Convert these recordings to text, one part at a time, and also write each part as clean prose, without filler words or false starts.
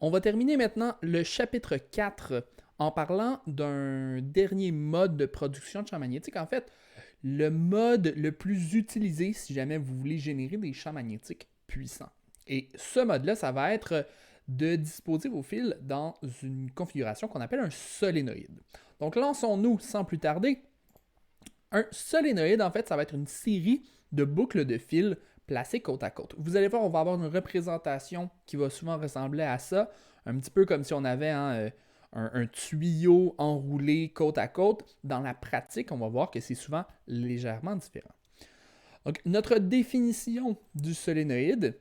On va terminer maintenant le chapitre 4 en parlant d'un dernier mode de production de champs magnétiques. En fait, le mode le plus utilisé si jamais vous voulez générer des champs magnétiques puissants. Et ce mode-là, ça va être de disposer vos fils dans une configuration qu'on appelle un solénoïde. Donc lançons-nous sans plus tarder. Un solénoïde, en fait, ça va être une série de boucles de fils placées côte à côte. Vous allez voir, on va avoir une représentation qui va souvent ressembler à ça, un petit peu comme si on avait un tuyau enroulé côte à côte. Dans la pratique, on va voir que c'est souvent légèrement différent. Donc, notre définition du solénoïde,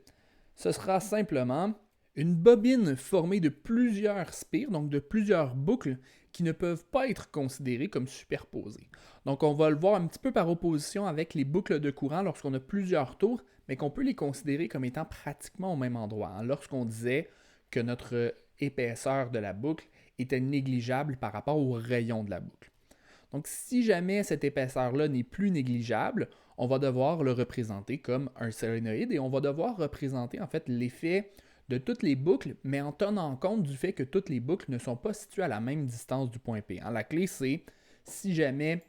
ce sera simplement une bobine formée de plusieurs spires, donc de plusieurs boucles, qui ne peuvent pas être considérées comme superposées. Donc on va le voir un petit peu par opposition avec les boucles de courant lorsqu'on a plusieurs tours, mais qu'on peut les considérer comme étant pratiquement au même endroit. Lorsqu'on disait que notre épaisseur de la boucle était négligeable par rapport au rayon de la boucle. Donc si jamais cette épaisseur-là n'est plus négligeable, on va devoir le représenter comme un solénoïde et on va devoir représenter en fait l'effet de toutes les boucles, mais en tenant compte du fait que toutes les boucles ne sont pas situées à la même distance du point P. La clé, c'est si jamais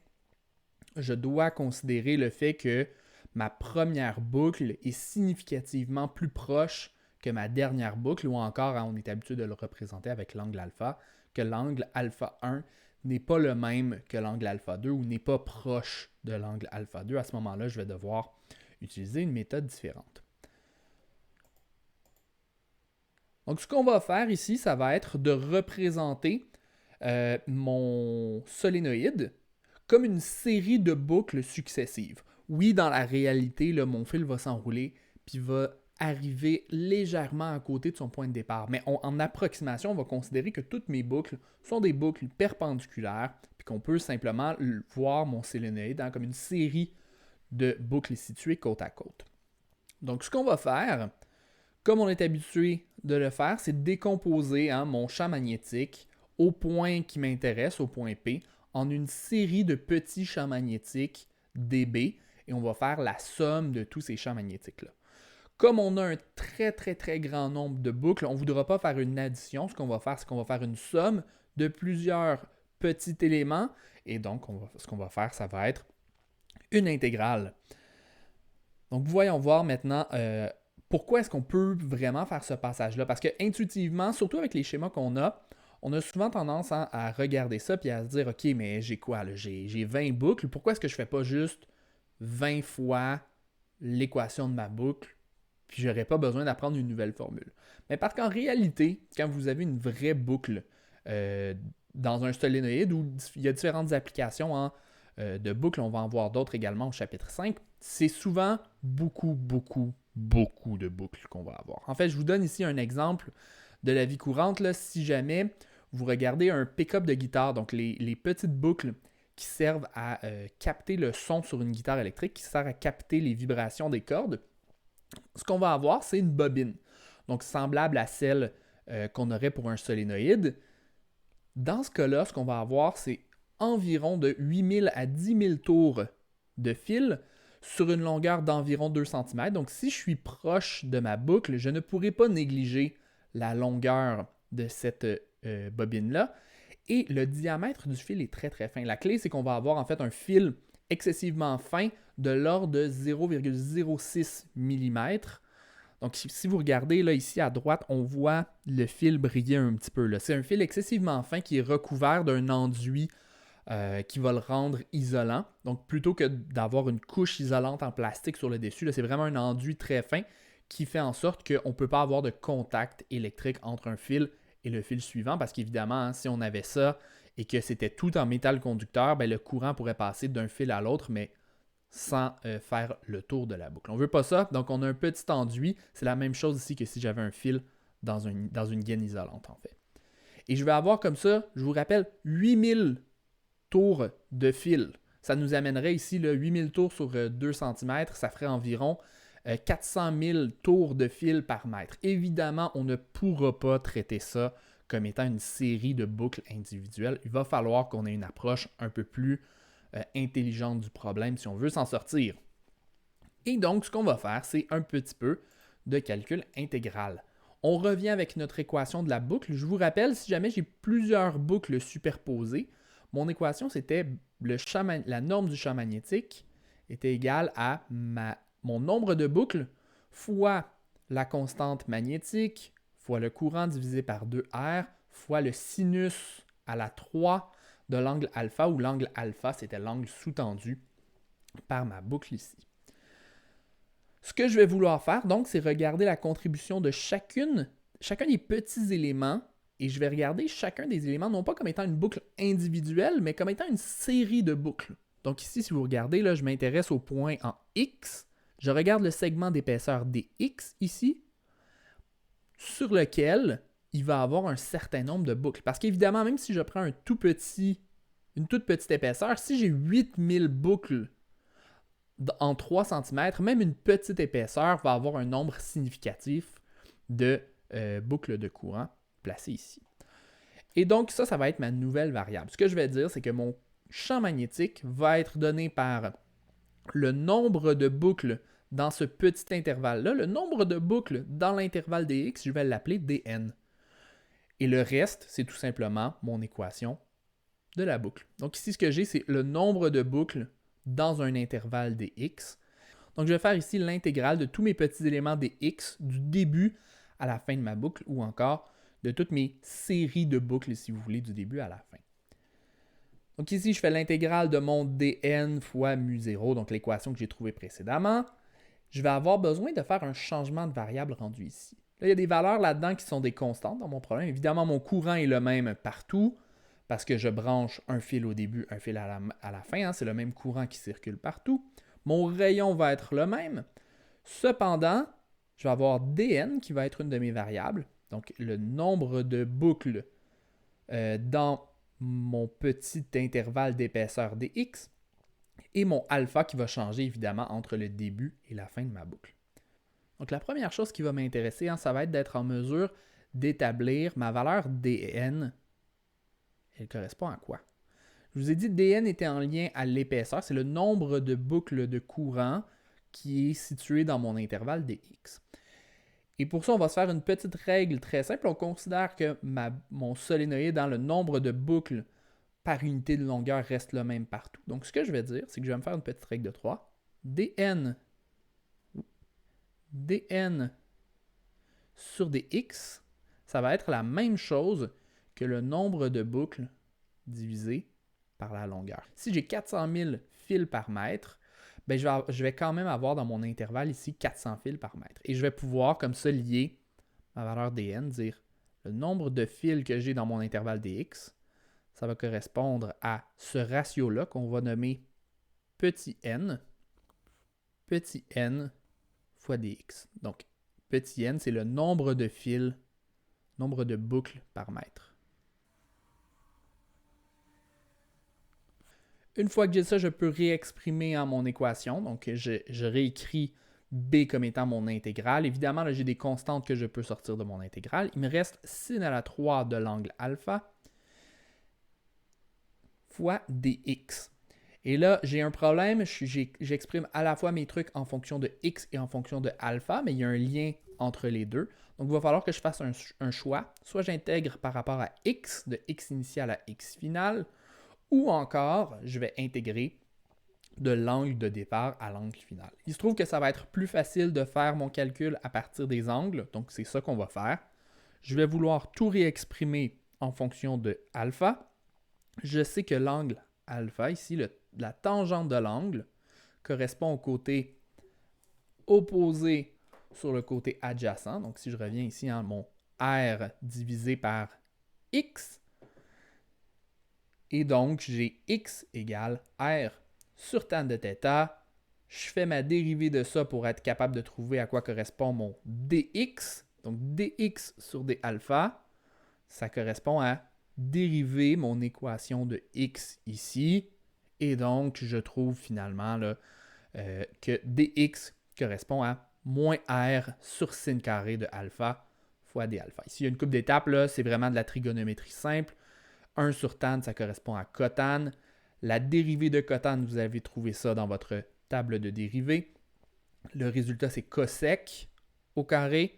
je dois considérer le fait que ma première boucle est significativement plus proche que ma dernière boucle, ou encore, on est habitué de le représenter avec l'angle alpha, que l'angle alpha 1 n'est pas le même que l'angle alpha 2 ou n'est pas proche de l'angle alpha 2. À ce moment-là, je vais devoir utiliser une méthode différente. Donc, ce qu'on va faire ici, ça va être de représenter mon solénoïde comme une série de boucles successives. Oui, dans la réalité, là, mon fil va s'enrouler puis va arriver légèrement à côté de son point de départ. Mais en approximation, on va considérer que toutes mes boucles sont des boucles perpendiculaires puis qu'on peut simplement voir mon solénoïde comme une série de boucles situées côte à côte. Donc, ce qu'on va faire, comme on est habitué de le faire, c'est de décomposer mon champ magnétique au point qui m'intéresse, au point P, en une série de petits champs magnétiques dB, et on va faire la somme de tous ces champs magnétiques-là. Comme on a un très très très grand nombre de boucles, on ne voudra pas faire une addition. Ce qu'on va faire, c'est qu'on va faire une somme de plusieurs petits éléments, et donc ce qu'on va faire, ça va être une intégrale. Donc voyons voir maintenant pourquoi est-ce qu'on peut vraiment faire ce passage-là. Parce que intuitivement, surtout avec les schémas qu'on a, on a souvent tendance à regarder ça et à se dire, OK, mais j'ai quoi? J'ai 20 boucles. Pourquoi est-ce que je ne fais pas juste 20 fois l'équation de ma boucle, puis j'aurais pas besoin d'apprendre une nouvelle formule? Mais parce qu'en réalité, quand vous avez une vraie boucle dans un solénoïde où il y a différentes applications de boucles, on va en voir d'autres également au chapitre 5, c'est souvent beaucoup de boucles qu'on va avoir. En fait, je vous donne ici un exemple de la vie courante. Là, si jamais vous regardez un pick-up de guitare, donc les petites boucles qui servent à capter le son sur une guitare électrique, qui servent à capter les vibrations des cordes, ce qu'on va avoir, c'est une bobine. Donc, semblable à celle qu'on aurait pour un solénoïde. Dans ce cas-là, ce qu'on va avoir, c'est environ de 8000 à 10 000 tours de fil sur une longueur d'environ 2 cm. Donc, si je suis proche de ma boucle, je ne pourrai pas négliger la longueur de cette bobine-là. Et le diamètre du fil est très très fin. La clé, c'est qu'on va avoir en fait un fil excessivement fin de l'ordre de 0,06 mm. Donc, si vous regardez là, ici à droite, on voit le fil briller un petit peu. Là. C'est un fil excessivement fin qui est recouvert d'un enduit qui va le rendre isolant. Donc, plutôt que d'avoir une couche isolante en plastique sur le dessus, là, c'est vraiment un enduit très fin qui fait en sorte qu'on ne peut pas avoir de contact électrique entre un fil et le fil suivant, parce qu'évidemment, si on avait ça et que c'était tout en métal conducteur, ben, le courant pourrait passer d'un fil à l'autre, mais sans faire le tour de la boucle. On ne veut pas ça, donc on a un petit enduit. C'est la même chose ici que si j'avais un fil dans une gaine isolante, en fait. Et je vais avoir comme ça, je vous rappelle, 8000 tours de fil. Ça nous amènerait ici là, 8000 tours sur 2 cm, ça ferait environ 400 000 tours de fil par mètre. Évidemment, on ne pourra pas traiter ça comme étant une série de boucles individuelles. Il va falloir qu'on ait une approche un peu plus intelligente du problème si on veut s'en sortir. Et donc, ce qu'on va faire, c'est un petit peu de calcul intégral. On revient avec notre équation de la boucle. Je vous rappelle, si jamais j'ai plusieurs boucles superposées, mon équation, c'était la norme du champ magnétique était égale à mon nombre de boucles fois la constante magnétique fois le courant divisé par 2R fois le sinus à la 3 de l'angle alpha, où l'angle alpha, c'était l'angle sous-tendu par ma boucle ici. Ce que je vais vouloir faire, donc, c'est regarder la contribution de chacun des petits éléments, et je vais regarder chacun des éléments, non pas comme étant une boucle individuelle, mais comme étant une série de boucles. Donc ici, si vous regardez, là, je m'intéresse au point en X. Je regarde le segment d'épaisseur dx ici, sur lequel il va avoir un certain nombre de boucles. Parce qu'évidemment, même si je prends une toute petite épaisseur, si j'ai 8000 boucles en 3 cm, même une petite épaisseur va avoir un nombre significatif de boucles de courant placées ici. Et donc, ça va être ma nouvelle variable. Ce que je vais dire, c'est que mon champ magnétique va être donné par le nombre de boucles dans ce petit intervalle-là. Le nombre de boucles dans l'intervalle dx, je vais l'appeler dn. Et le reste, c'est tout simplement mon équation de la boucle. Donc ici, ce que j'ai, c'est le nombre de boucles dans un intervalle dx. Donc je vais faire ici l'intégrale de tous mes petits éléments dx du début à la fin de ma boucle, ou encore de toutes mes séries de boucles, si vous voulez, du début à la fin. Donc ici, je fais l'intégrale de mon dn fois mu0, donc l'équation que j'ai trouvée précédemment. Je vais avoir besoin de faire un changement de variable rendu ici. Là, il y a des valeurs là-dedans qui sont des constantes dans mon problème. Évidemment, mon courant est le même partout parce que je branche un fil au début, un fil à la fin. Hein, c'est le même courant qui circule partout. Mon rayon va être le même. Cependant, je vais avoir dn qui va être une de mes variables. Donc, le nombre de boucles dans mon petit intervalle d'épaisseur dx. Et mon alpha qui va changer évidemment entre le début et la fin de ma boucle. Donc la première chose qui va m'intéresser, ça va être d'être en mesure d'établir ma valeur dn. Elle correspond à quoi? Je vous ai dit que dn était en lien à l'épaisseur, c'est le nombre de boucles de courant qui est situé dans mon intervalle dx. Et pour ça, on va se faire une petite règle très simple. On considère que mon solénoïde, dans le nombre de boucles par unité de longueur reste le même partout. Donc, ce que je vais dire, c'est que je vais me faire une petite règle de 3. dn sur dx, ça va être la même chose que le nombre de boucles divisé par la longueur. Si j'ai 400 000 fils par mètre, ben je vais quand même avoir dans mon intervalle ici 400 fils par mètre. Et je vais pouvoir comme ça lier ma valeur dn, dire le nombre de fils que j'ai dans mon intervalle dx, ça va correspondre à ce ratio-là qu'on va nommer petit n fois dx. Donc, petit n, c'est le nombre de fils, nombre de boucles par mètre. Une fois que j'ai ça, je peux réexprimer en mon équation. Donc, je réécris b comme étant mon intégrale. Évidemment, là, j'ai des constantes que je peux sortir de mon intégrale. Il me reste sin à la 3 de l'angle alpha fois dx. Et là, j'ai un problème. J'exprime à la fois mes trucs en fonction de x et en fonction de alpha, mais il y a un lien entre les deux. Donc, il va falloir que je fasse un choix. Soit j'intègre par rapport à x, de x initial à x final, ou encore, je vais intégrer de l'angle de départ à l'angle final. Il se trouve que ça va être plus facile de faire mon calcul à partir des angles, donc c'est ça qu'on va faire. Je vais vouloir tout réexprimer en fonction de alpha. Je sais que l'angle alpha, ici, la tangente de l'angle, correspond au côté opposé sur le côté adjacent. Donc si je reviens ici, mon R divisé par X, et donc j'ai X égale R sur tan de θ. Je fais ma dérivée de ça pour être capable de trouver à quoi correspond mon dx. Donc dx sur d alpha, ça correspond à dériver mon équation de x ici. Et donc, je trouve finalement là, que dx correspond à moins r sur sin carré de alpha fois d alpha. Ici, il y a une couple d'étapes, c'est vraiment de la trigonométrie simple. 1 sur tan, ça correspond à cotan. La dérivée de cotan, vous avez trouvé ça dans votre table de dérivée. Le résultat, c'est cosec au carré.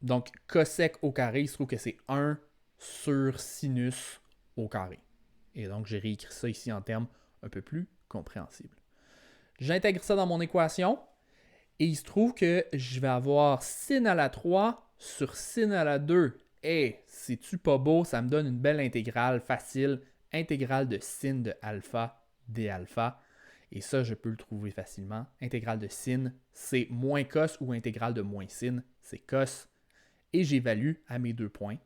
Donc, cosec au carré, il se trouve que c'est 1 sur sinus au carré. Et donc, j'ai réécrit ça ici en termes un peu plus compréhensibles. J'intègre ça dans mon équation et il se trouve que je vais avoir sin à la 3 sur sin à la 2. Et c'est-tu pas beau? Ça me donne une belle intégrale facile, intégrale de sin de alpha d alpha. Et ça, je peux le trouver facilement. Intégrale de sin, c'est moins cos ou intégrale de moins sin, c'est cos. Et j'évalue à mes 2 points,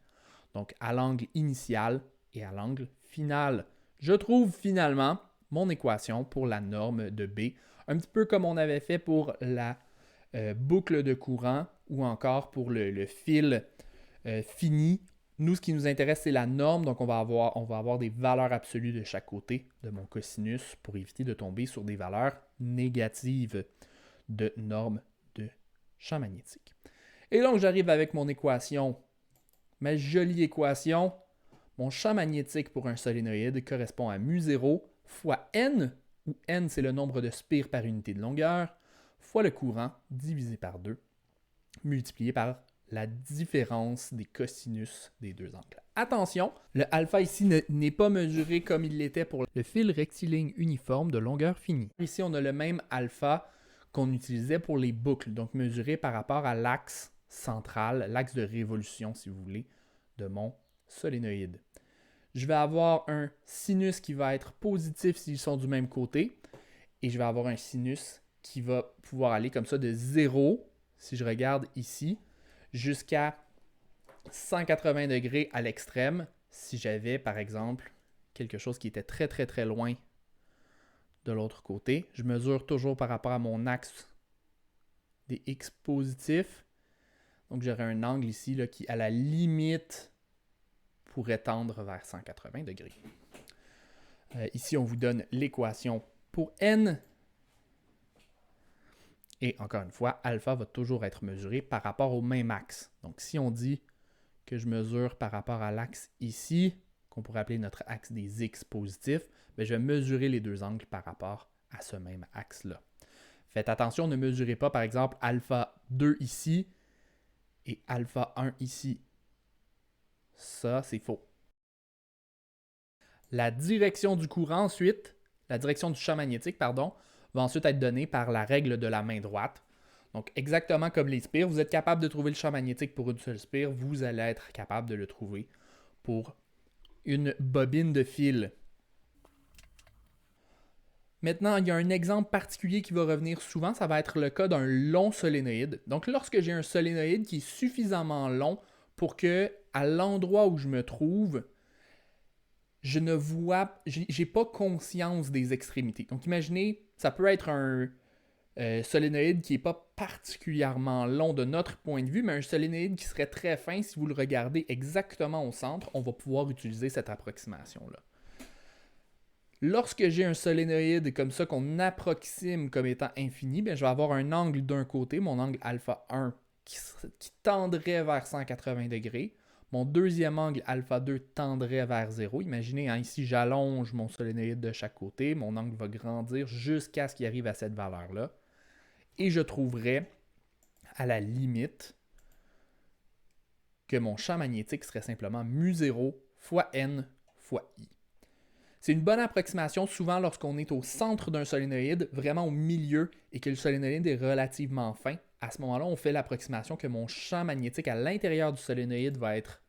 donc à l'angle initial et à l'angle final. Je trouve finalement mon équation pour la norme de B, un petit peu comme on avait fait pour la boucle de courant ou encore pour le fil fini. Nous, ce qui nous intéresse, c'est la norme, donc on va avoir des valeurs absolues de chaque côté de mon cosinus pour éviter de tomber sur des valeurs négatives de norme de champ magnétique. Et donc, j'arrive avec mon équation, ma jolie équation. Mon champ magnétique pour un solénoïde correspond à mu0 fois n, où n c'est le nombre de spires par unité de longueur, fois le courant divisé par 2, multiplié par la différence des cosinus des deux angles. Attention, le alpha ici n'est pas mesuré comme il l'était pour le fil rectiligne uniforme de longueur finie. Ici, on a le même alpha qu'on utilisait pour les boucles, donc mesuré par rapport à l'axe central, l'axe de révolution, si vous voulez, de mon solénoïde. Je vais avoir un sinus qui va être positif s'ils sont du même côté, et je vais avoir un sinus qui va pouvoir aller comme ça de 0, si je regarde ici, jusqu'à 180 degrés à l'extrême, si j'avais par exemple quelque chose qui était très très très loin de l'autre côté. Je mesure toujours par rapport à mon axe des X positifs. Donc j'aurais un angle ici là, qui à la limite pourrait tendre vers 180 degrés. Ici on vous donne l'équation pour n. Et encore une fois, alpha va toujours être mesuré par rapport au même axe. Donc si on dit que je mesure par rapport à l'axe ici, qu'on pourrait appeler notre axe des X positifs, bien, je vais mesurer les deux angles par rapport à ce même axe-là. Faites attention, ne mesurez pas par exemple alpha 2 ici et alpha 1 ici. Ça, c'est faux. La direction du courant ensuite, la direction du champ magnétique, pardon, va ensuite être donnée par la règle de la main droite. Donc, exactement comme les spires, vous êtes capable de trouver le champ magnétique pour une seule spire, vous allez être capable de le trouver pour une bobine de fil. Maintenant, il y a un exemple particulier qui va revenir souvent, ça va être le cas d'un long solénoïde. Donc, lorsque j'ai un solénoïde qui est suffisamment long pour que, à l'endroit où je me trouve, je ne vois, j'ai pas conscience des extrémités. Donc, imaginez, ça peut être un solénoïde qui n'est pas particulièrement long de notre point de vue, mais un solénoïde qui serait très fin. Si vous le regardez exactement au centre, on va pouvoir utiliser cette approximation-là. Lorsque j'ai un solénoïde comme ça qu'on approxime comme étant infini, bien, je vais avoir un angle d'un côté, mon angle alpha 1, qui tendrait vers 180 degrés. Mon deuxième angle alpha 2 tendrait vers 0. Imaginez, hein, ici, j'allonge mon solénoïde de chaque côté. Mon angle va grandir jusqu'à ce qu'il arrive à cette valeur-là. Et je trouverais, à la limite, que mon champ magnétique serait simplement mu0 fois n fois i. C'est une bonne approximation souvent lorsqu'on est au centre d'un solénoïde, vraiment au milieu, et que le solénoïde est relativement fin. À ce moment-là, on fait l'approximation que mon champ magnétique à l'intérieur du solénoïde va être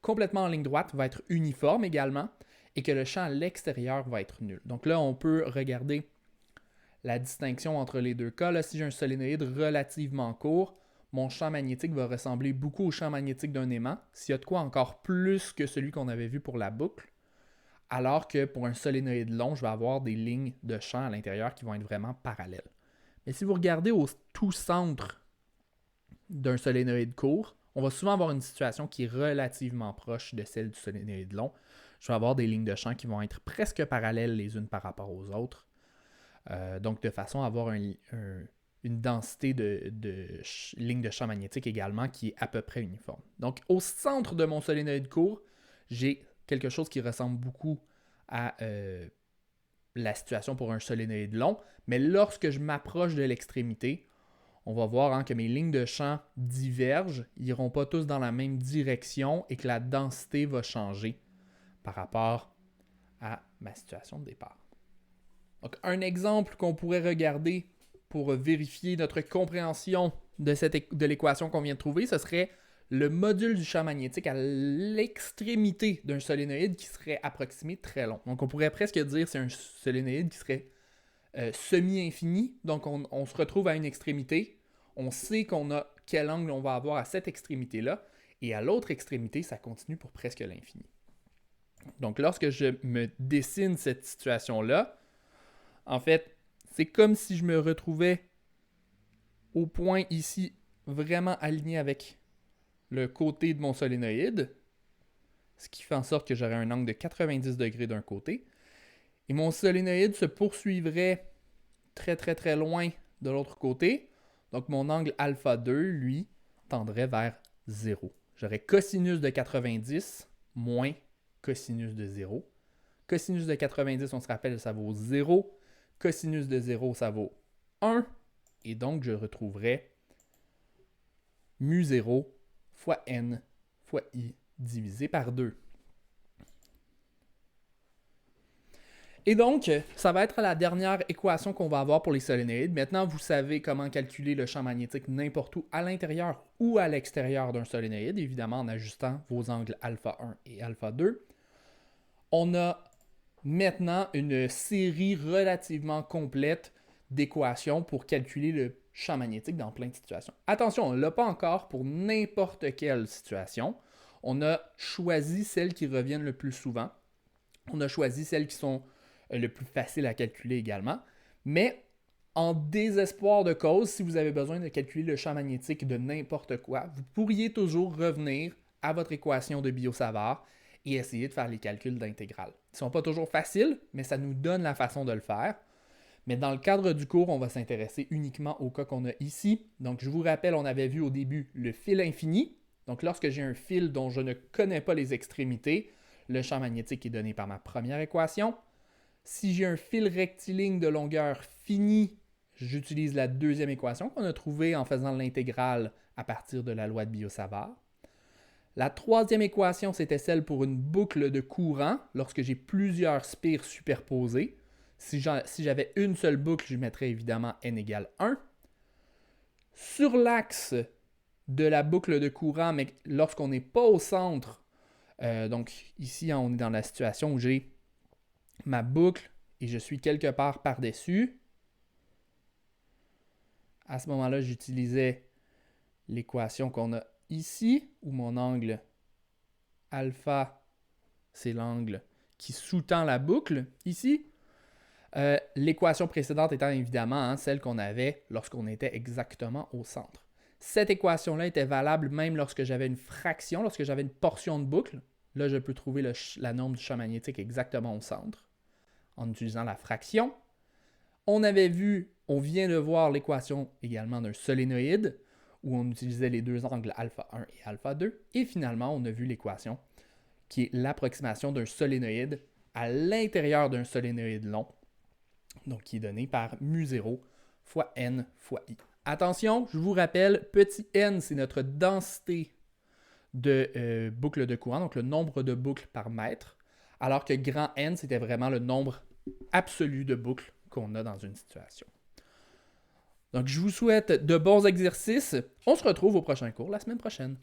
complètement en ligne droite, va être uniforme également, et que le champ à l'extérieur va être nul. Donc là, on peut regarder la distinction entre les deux cas. Là, si j'ai un solénoïde relativement court, mon champ magnétique va ressembler beaucoup au champ magnétique d'un aimant, s'il y a de quoi encore plus que celui qu'on avait vu pour la boucle. Alors que pour un solénoïde long, je vais avoir des lignes de champ à l'intérieur qui vont être vraiment parallèles. Mais si vous regardez au tout centre d'un solénoïde court, on va souvent avoir une situation qui est relativement proche de celle du solénoïde long. Je vais avoir des lignes de champ qui vont être presque parallèles les unes par rapport aux autres. Donc de façon à avoir une densité de lignes de champ magnétique également qui est à peu près uniforme. Donc au centre de mon solénoïde court, j'ai quelque chose qui ressemble beaucoup à la situation pour un solénoïde long, mais lorsque je m'approche de l'extrémité, on va voir que mes lignes de champ divergent, ils n'iront pas tous dans la même direction et que la densité va changer par rapport à ma situation de départ. Donc, un exemple qu'on pourrait regarder pour vérifier notre compréhension de l'équation qu'on vient de trouver, ce serait le module du champ magnétique à l'extrémité d'un solénoïde qui serait approximé très long. Donc, on pourrait presque dire que c'est un solénoïde qui serait semi-infini. Donc, on se retrouve à une extrémité. On sait qu'on a quel angle on va avoir à cette extrémité-là. Et à l'autre extrémité, ça continue pour presque l'infini. Donc, lorsque je me dessine cette situation-là, en fait, c'est comme si je me retrouvais au point ici, vraiment aligné avec le côté de mon solénoïde, ce qui fait en sorte que j'aurais un angle de 90 degrés d'un côté. Et mon solénoïde se poursuivrait très très très loin de l'autre côté. Donc mon angle alpha 2, lui, tendrait vers 0. J'aurais cosinus de 90 moins cosinus de 0. Cosinus de 90, on se rappelle, ça vaut 0. Cosinus de 0, ça vaut 1. Et donc, je retrouverai mu 0 fois n fois i divisé par 2. Et donc, ça va être la dernière équation qu'on va avoir pour les solénoïdes. Maintenant, vous savez comment calculer le champ magnétique n'importe où, à l'intérieur ou à l'extérieur d'un solénoïde, évidemment en ajustant vos angles alpha 1 et alpha 2. On a maintenant une série relativement complète d'équations pour calculer le champ magnétique dans plein de situations. Attention, on ne l'a pas encore pour n'importe quelle situation. On a choisi celles qui reviennent le plus souvent. On a choisi celles qui sont le plus faciles à calculer également. Mais en désespoir de cause, si vous avez besoin de calculer le champ magnétique de n'importe quoi, vous pourriez toujours revenir à votre équation de Biot-Savart et essayer de faire les calculs d'intégrale. Ils ne sont pas toujours faciles, mais ça nous donne la façon de le faire. Mais dans le cadre du cours, on va s'intéresser uniquement au cas qu'on a ici. Donc, je vous rappelle, on avait vu au début le fil infini. Donc, lorsque j'ai un fil dont je ne connais pas les extrémités, le champ magnétique est donné par ma première équation. Si j'ai un fil rectiligne de longueur finie, j'utilise la deuxième équation qu'on a trouvée en faisant l'intégrale à partir de la loi de Biot-Savart. La troisième équation, c'était celle pour une boucle de courant lorsque j'ai plusieurs spires superposées. Si j'avais une seule boucle, je mettrais évidemment n égale 1. Sur l'axe de la boucle de courant, mais lorsqu'on n'est pas au centre, donc ici, on est dans la situation où j'ai ma boucle et je suis quelque part par-dessus. À ce moment-là, j'utilisais l'équation qu'on a ici, où mon angle alpha, c'est l'angle qui sous-tend la boucle, ici. L'équation précédente étant évidemment celle qu'on avait lorsqu'on était exactement au centre. Cette équation-là était valable même lorsque j'avais une fraction, lorsque j'avais une portion de boucle. Là, je peux trouver la norme du champ magnétique exactement au centre en utilisant la fraction. On vient de voir l'équation également d'un solénoïde où on utilisait les deux angles alpha 1 et alpha 2. Et finalement, on a vu l'équation qui est l'approximation d'un solénoïde à l'intérieur d'un solénoïde long, donc qui est donné par mu 0 fois n fois i. Attention, je vous rappelle, petit n, c'est notre densité de boucles de courant, donc le nombre de boucles par mètre, alors que grand N, c'était vraiment le nombre absolu de boucles qu'on a dans une situation. Donc, je vous souhaite de bons exercices. On se retrouve au prochain cours la semaine prochaine.